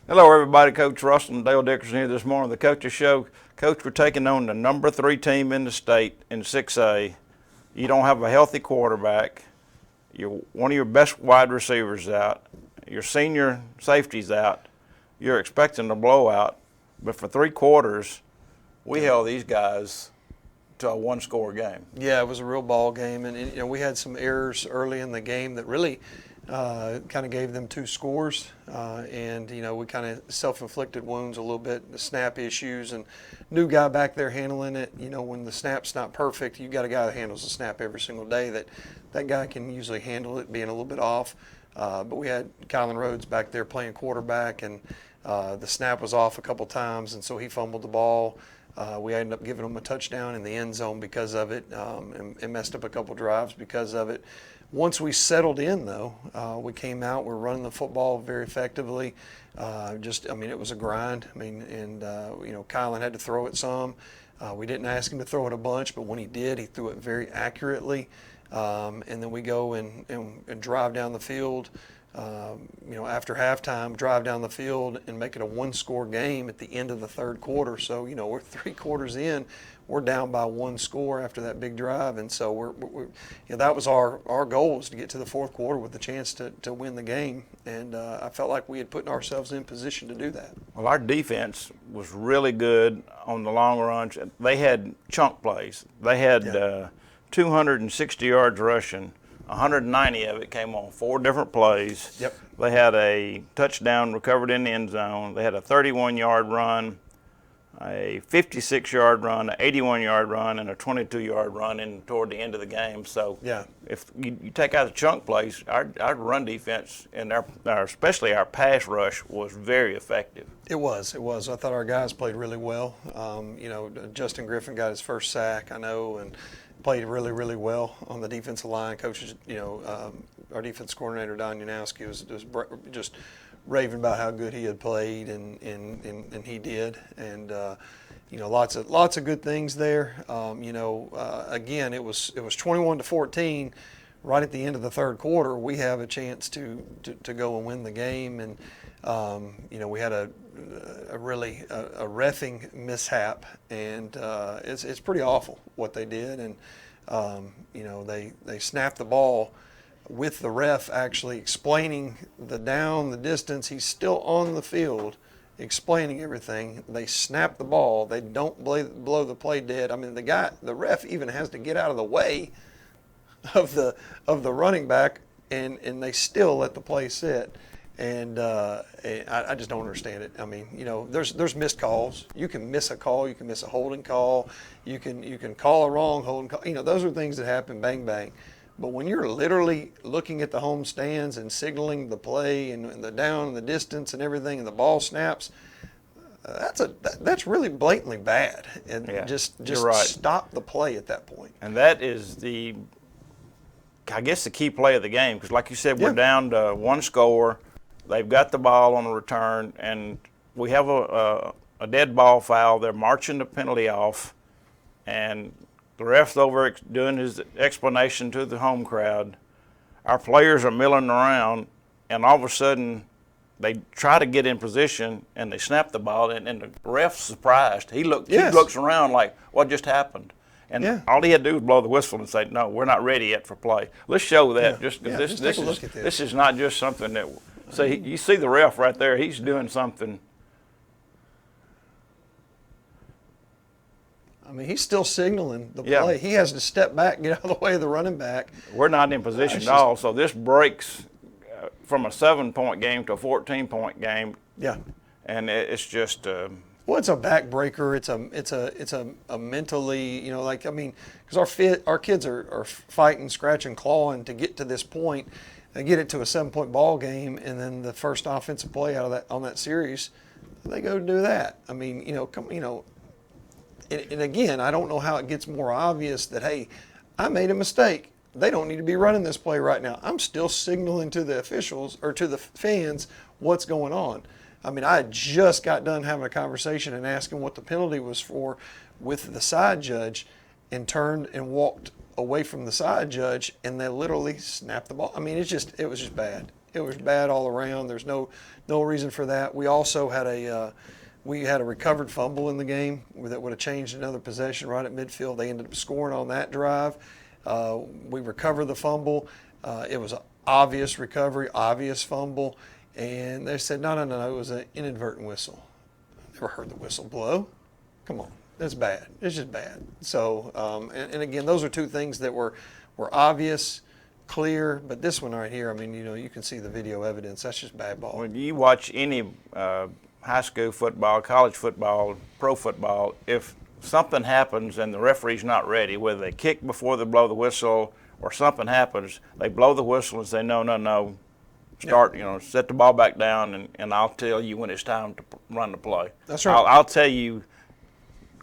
Hello, everybody. Coach Russell and Dale Dickerson here this morning. The Coaches Show. Coach, we're taking on the number 3 team in the state in 6A. You don't have a healthy quarterback. One of your best wide receivers out. Your senior safety's out. You're expecting a blowout. But for 3 quarters, we held these guys to a one-score game. Yeah, it was a real ball game, and we had some errors early in the game that really kind of gave them 2 scores, and we kind of self-inflicted wounds a little bit, the snap issues, and new guy back there handling it. When the snap's not perfect, you got a guy that handles the snap every single day. That guy can usually handle it being a little bit off, but we had Kylan Rhodes back there playing quarterback, and the snap was off a couple times, and so he fumbled the ball. We ended up giving him a touchdown in the end zone because of it, and messed up a couple drives because of it. Once we settled in, though, we came out. We're running the football very effectively. It was a grind. Kylan had to throw it some. We didn't ask him to throw it a bunch, but when he did, he threw it very accurately. And then we go and drive down the field. After halftime, drive down the field and make it a one-score game at the end of the third quarter. So, we're 3 quarters in. We're down by 1 score after that big drive, and so that was our goal, was to get to the fourth quarter with the chance to win the game, and I felt like we had put ourselves in position to do that. Well, our defense was really good on the long runs. They had chunk plays. They had 260 yards rushing. 190 of it came on 4 different plays. Yep. They had a touchdown recovered in the end zone. They had a 31-yard run, a 56-yard run, an 81-yard run, and a 22-yard run toward the end of the game. So if you take out the chunk plays, our run defense and especially our pass rush was very effective. It was. I thought our guys played really well. Justin Griffin got his first sack, I know, and played really, really well on the defensive line. Coaches, our defense coordinator, Don Yanowski, was just raving about how good he had played, and he did. And, lots of good things there. Again, it was 21-14 right at the end of the third quarter. We have a chance to go and win the game. And, we had a reffing mishap, and it's pretty awful what they did. And they snapped the ball with the ref actually explaining the distance. He's still on the field explaining everything. They snap the ball. They don't blow the play dead. I mean, the ref even has to get out of the way of the running back, and they still let the play sit. And I just don't understand it. I mean, there's missed calls. You can miss a call. You can miss a holding call. You can call a wrong holding call. Those are things that happen, bang, bang. But when you're literally looking at the home stands and signaling the play and the down and the distance and everything, and the ball snaps, that's really blatantly bad. And just right. Stop the play at that point. And that is the key play of the game, because like you said, we're down to 1 score. They've got the ball on the return, and we have a dead ball foul. They're marching the penalty off, and the ref's over doing his explanation to the home crowd. Our players are milling around, and all of a sudden they try to get in position, and they snap the ball, and the ref's surprised. He looks around like, what just happened? And all he had to do was blow the whistle and say, no, we're not ready yet for play. Let's show that. Just take a look at this. This is not just something that – see, you see the ref right there. He's doing something. I mean, he's still signaling the play. He has to step back, get out of the way of the running back. We're not in position at all, so this breaks from a 7-point game to a 14-point game. Yeah. And it's just well, it's a backbreaker. It's a mentally, because our kids are fighting, scratching, clawing to get to this point. They get it to a 7-point ball game, and then the first offensive play out of that on that series, they go do that. I mean, and again, I don't know how it gets more obvious that, hey, I made a mistake. They don't need to be running this play right now. I'm still signaling to the officials or to the fans what's going on. I mean, I had just got done having a conversation and asking what the penalty was for with the side judge, and turned and walked away from the side judge, and they literally snapped the ball. I mean, it was just bad. It was bad all around. There's no reason for that. We also had a recovered fumble in the game that would have changed another possession right at midfield. They ended up scoring on that drive. We recovered the fumble. It was an obvious recovery, obvious fumble, and they said, no, it was an inadvertent whistle. Never heard the whistle blow. Come on, that's bad. It's just bad. So, and again, those are two things that were obvious, clear, but this one right here, I mean, you can see the video evidence. That's just bad ball. When you watch any high school football, college football, pro football, if something happens and the referee's not ready, whether they kick before they blow the whistle or something happens, they blow the whistle and say, no, start, set the ball back down, and I'll tell you when it's time to run the play. That's right. I'll tell you,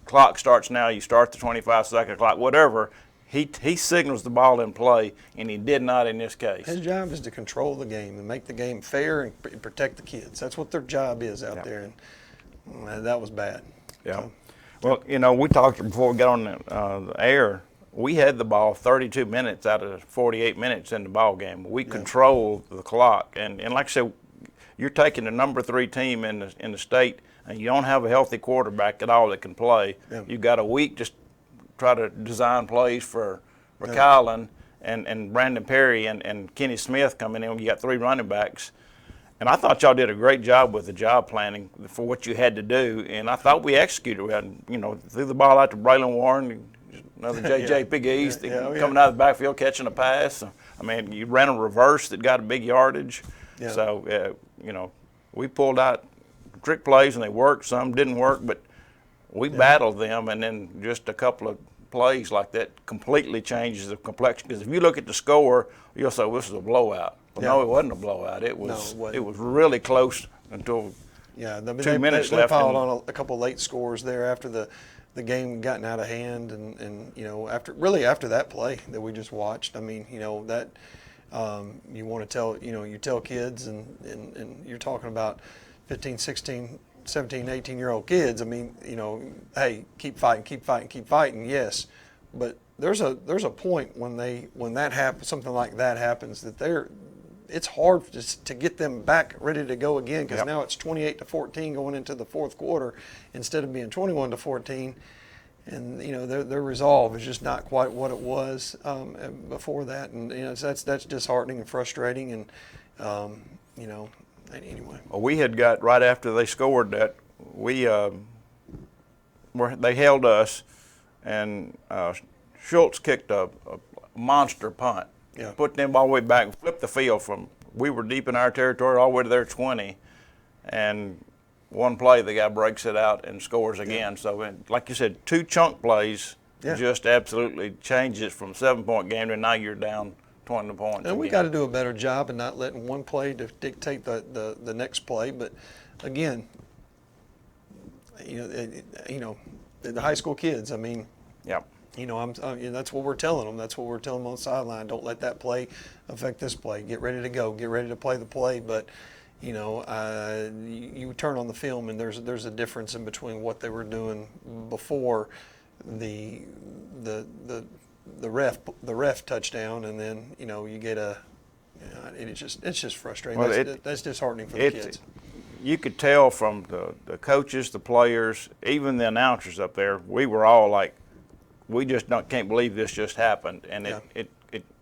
clock starts now, you start the 25-second clock, whatever. He signals the ball in play, and he did not in this case. His job is to control the game and make the game fair and protect the kids. That's what their job is out there, and that was bad. Yeah. So, well, we talked before we got on the air. We had the ball 32 minutes out of 48 minutes in the ball game. We controlled the clock, and like I said, you're taking the number 3 team in the state, and you don't have a healthy quarterback at all that can play. Yeah. You've got a week just try to design plays for Kylan and Brandon Perry and Kenny Smith coming in. You got 3 running backs. And I thought y'all did a great job with the job planning for what you had to do. And I thought we executed. We had, threw the ball out to Braylon Warren, another J.J. Big East, coming out of the backfield, catching a pass. I mean, you ran a reverse that got a big yardage. Yeah. So, we pulled out trick plays, and they worked. Some didn't work, but we battled them, and then just a couple of plays like that completely changes the complexion. Because if you look at the score, you'll say, well, this is a blowout. Well, no, it wasn't a blowout. It was really close until 2 minutes they left. They piled on a couple late scores there after the game gotten out of hand, and after that play that we just watched. I mean, that you want to tell you tell kids, and you're talking about 15, 16, 17, 18-year-old kids. I mean, hey, keep fighting. Yes, but there's a point when that happens, something like that happens, that it's hard to get them back ready to go again, because now it's 28-14 going into the fourth quarter instead of being 21-14, and their resolve is just not quite what it was before that, and that's disheartening and frustrating, and anyway. Well, we had got right after they scored that, they held us, and Schultz kicked a monster punt. Put them all the way back, flipped the field we were deep in our territory all the way to their 20, and one play the guy breaks it out and scores again. So, like you said, 2 chunk plays just absolutely changes it from a 7-point game to now you're down 20 points. And we got to do a better job of not letting one play to dictate the next play. But again, the high school kids. I mean, that's what we're telling them. That's what we're telling them on the sideline. Don't let that play affect this play. Get ready to go. Get ready to play the play. But you turn on the film, and there's a difference in between what they were doing before the ref touchdown, and then you get it's just frustrating. Well, that's disheartening for the kids. You could tell from the coaches, the players, even the announcers up there. We were all like, we just can't believe this just happened, and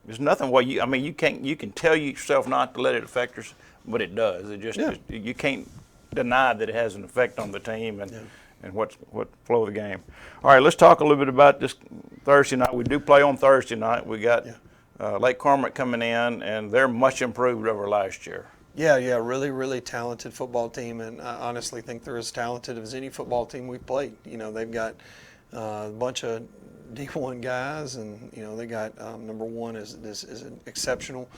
there's nothing. Well, you can tell yourself not to let it affect us, but it does. It just you can't deny that it has an effect on the team and what flow of the game. All right, let's talk a little bit about this Thursday night. We do play on Thursday night. We got Lake Cormorant coming in, and they're much improved over last year. Yeah, really, really talented football team, and I honestly think they're as talented as any football team we've played. They've got a bunch of D1 guys, and they got number one is an exceptional.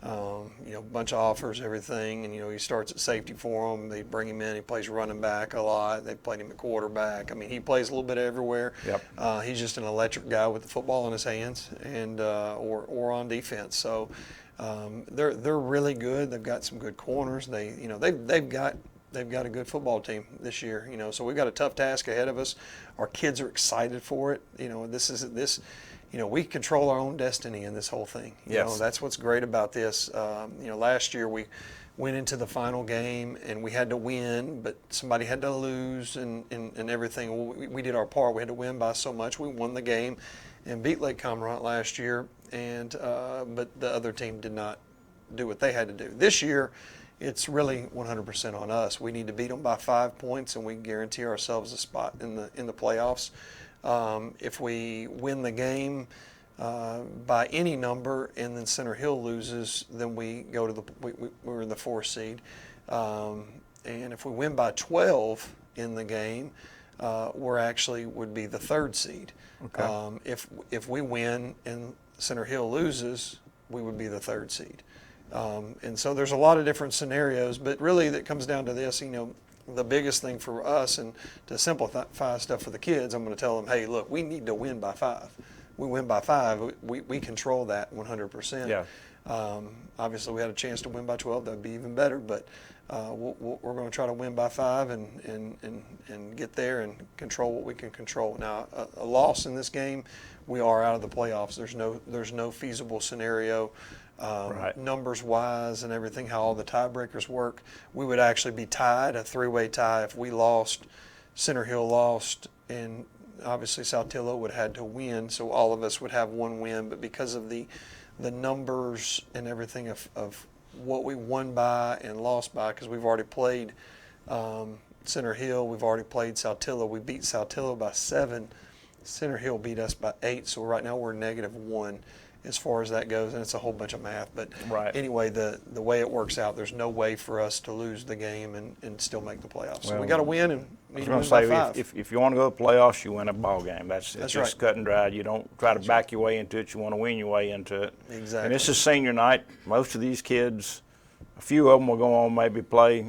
Bunch of offers, everything, and he starts at safety for them. They bring him in. He plays running back a lot. They played him at quarterback. I mean, he plays a little bit everywhere. Yep. He's just an electric guy with the football in his hands, and or on defense. So they're really good. They've got some good corners. They've got a good football team this year. So we've got a tough task ahead of us. Our kids are excited for it. we control our own destiny in this whole thing. Yes. That's what's great about this. Last year we went into the final game and we had to win, but somebody had to lose and everything. Well, we did our part. We had to win by so much. We won the game and beat Lake Comerant last year, and but the other team did not do what they had to do. This year, it's really 100% on us. We need to beat them by 5 points, and we guarantee ourselves a spot in the playoffs. If we win the game by any number, and then Center Hill loses, then we go to we're in the 4th seed. And if we win by 12 in the game, we're actually would be the 3rd seed. Okay. If we win and Center Hill loses, we would be the 3rd seed. And so there's a lot of different scenarios, but really that comes down to this. The biggest thing for us, and to simplify stuff for the kids, I'm going to tell them, hey, look, we need to win by 5. We win by 5, we control that 100%. Yeah. Obviously, we had a chance to win by 12. That would be even better, but we're going to try to win by 5 and get there and control what we can control. Now, a loss in this game, we are out of the playoffs. There's no feasible scenario. Right. Numbers wise and everything, how all the tiebreakers work, we would actually be tied, a 3-way tie. If we lost, Center Hill lost, and obviously Saltillo would have had to win, so all of us would have 1 win. But because of the numbers and everything of what we won by and lost by, because we've already played Center Hill, we've already played Saltillo. We beat Saltillo by 7. Center Hill beat us by 8, so right now we're -1 as far as that goes, and it's a whole bunch of math. But Right. anyway, the way it works out, there's no way for us to lose the game and still make the playoffs. So Well, we got to win, and I need was to going win to by say, 5. if you want to go to playoffs, you win a ball game. It's That's just right. cut and dried. You don't try to back your way into it. You want to win your way into it. Exactly. And this is senior night. Most of these kids, a few of them will go on maybe play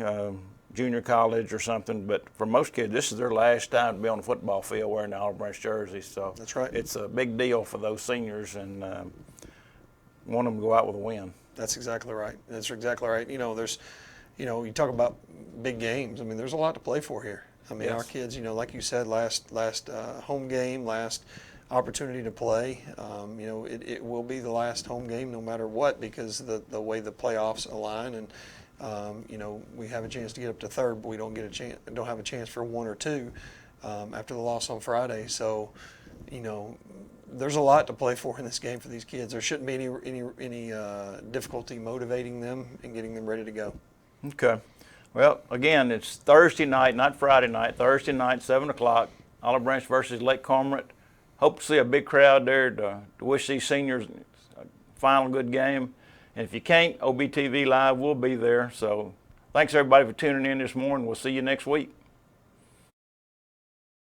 junior college or something. But for most kids, this is their last time to be on the football field wearing the Olive Branch jersey. So That's right. It's a big deal for those seniors, and want them to go out with a win. That's exactly right. That's exactly right. There's, you talk about big games. I mean, there's a lot to play for here. I mean, Yes. our kids, like you said, last home game, last opportunity to play. It will be the last home game no matter what, because the way the playoffs align, and we have a chance to get up to 3rd, but we don't have a chance for 1 or 2 after the loss on Friday. So, there's a lot to play for in this game for these kids. There shouldn't be any difficulty motivating them and getting them ready to go. Okay. Well, again, it's Thursday night, not Friday night. Thursday night, 7 o'clock, Olive Branch versus Lake Comerant. Hope to see a big crowd there to wish these seniors a final good game. And if you can't, OBTV Live will be there. So thanks, everybody, for tuning in this morning. We'll see you next week.